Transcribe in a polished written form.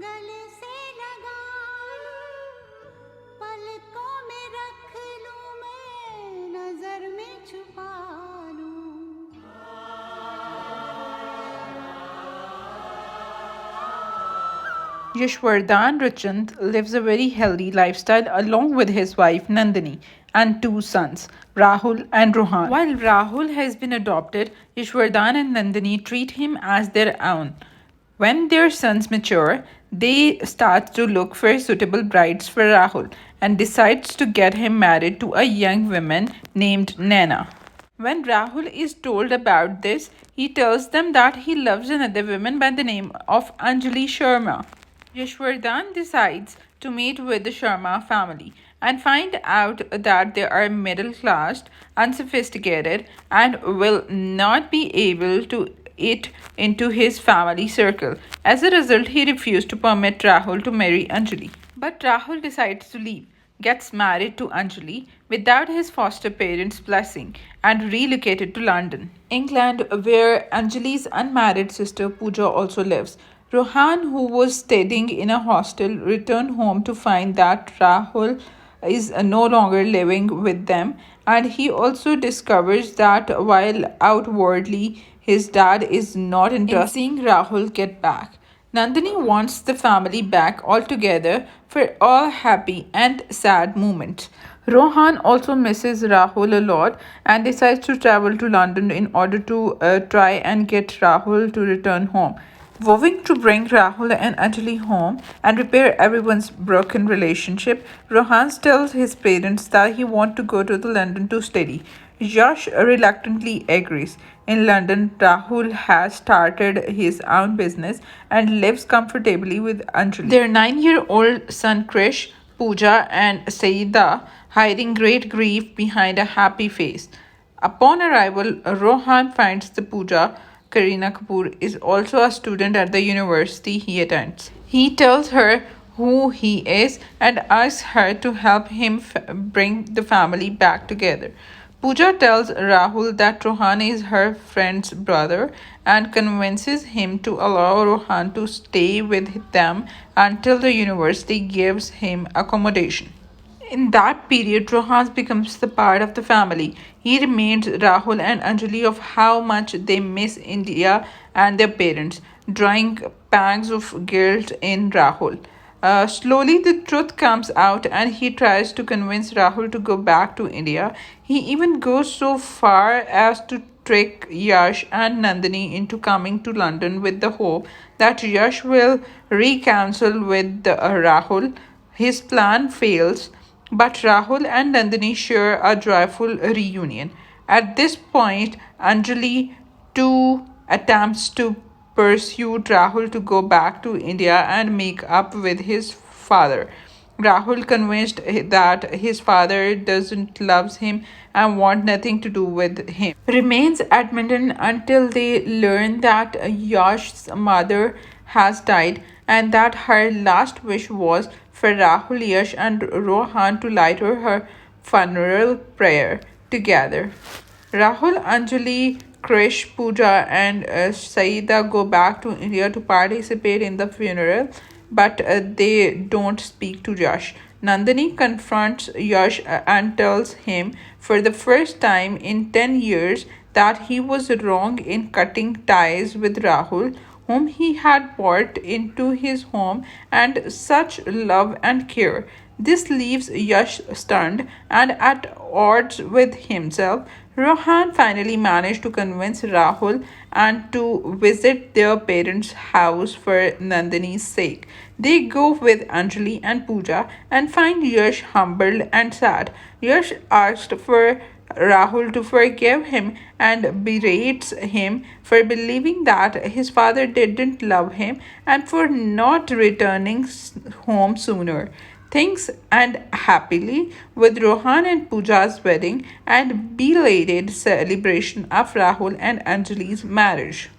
गले से लगा लूं, पलकों में रख लूं, मैं नजर में छुपा लूं। Yashwardhan Rachand lives a very healthy lifestyle along with his wife Nandini and two sons, Rahul and Rohan. While Rahul has been adopted, Yashwardhan and Nandini treat him as their own. When their sons mature, they start to look for suitable brides for Rahul and decides to get him married to a young woman named Naina. When Rahul is told about this, he tells them that he loves another woman by the name of Anjali Sharma. Yashwardhan decides to meet with the Sharma family and find out that they are middle class, unsophisticated, and will not be able to it into his family circle. As a result, he refused to permit Rahul to marry Anjali. But Rahul decides to leave, gets married to Anjali without his foster parents' blessing, and relocated to London, England, where Anjali's unmarried sister Pooja also lives. Rohan, who was studying in a hostel, returned home to find that Rahul is no longer living with them, and he also discovers that while outwardly his dad is not interested in seeing Rahul get back, Nandini wants the family back altogether for all happy and sad moments. Rohan also misses Rahul a lot and decides to travel to London in order to try and get Rahul to return home. Vowing to bring Rahul and Anjali home and repair everyone's broken relationship, Rohan tells his parents that he wants to go to the London to study. Yash reluctantly agrees. In London, Rahul has started his own business and lives comfortably with Anjali. Their 9-year-old son Krish, Pooja, and Saida hiding great grief behind a happy face. Upon arrival, Rohan finds the Pooja, Kareena Kapoor, is also a student at the university he attends. He tells her who he is and asks her to help him bring the family back together. Pooja tells Rahul that Rohan is her friend's brother and convinces him to allow Rohan to stay with them until the university gives him accommodation. In that period, Rohan becomes the part of the family. He reminds Rahul and Anjali of how much they miss India and their parents, drawing pangs of guilt in Rahul. Slowly, the truth comes out, and he tries to convince Rahul to go back to India. He even goes so far as to trick Yash and Nandini into coming to London with the hope that Yash will reconcile with Rahul. His plan fails, but Rahul and Nandini share a joyful reunion. At this point, Anjali too attempts to pursue Rahul to go back to India and make up with his father. Rahul, convinced that his father doesn't love him and want nothing to do with him, remains at Minden until they learn that Yash's mother has died and that her last wish was for Rahul, Yash, and Rohan to light her funeral prayer together. Rahul, Anjali, Krish, Pooja, and Saida go back to India to participate in the funeral, but they don't speak to Yash. Nandini confronts Yash and tells him for the first time in 10 years that he was wrong in cutting ties with Rahul, whom he had brought into his home and such love and care. This leaves Yash stunned and at odds with himself. Rohan finally managed to convince Rahul and to visit their parents' house for Nandini's sake. They go with Anjali and Pooja and find Yash humbled and sad. Yash asked for Rahul to forgive him and berates him for believing that his father didn't love him and for not returning home sooner. Things end happily with Rohan and Pooja's wedding and belated celebration of Rahul and Anjali's marriage.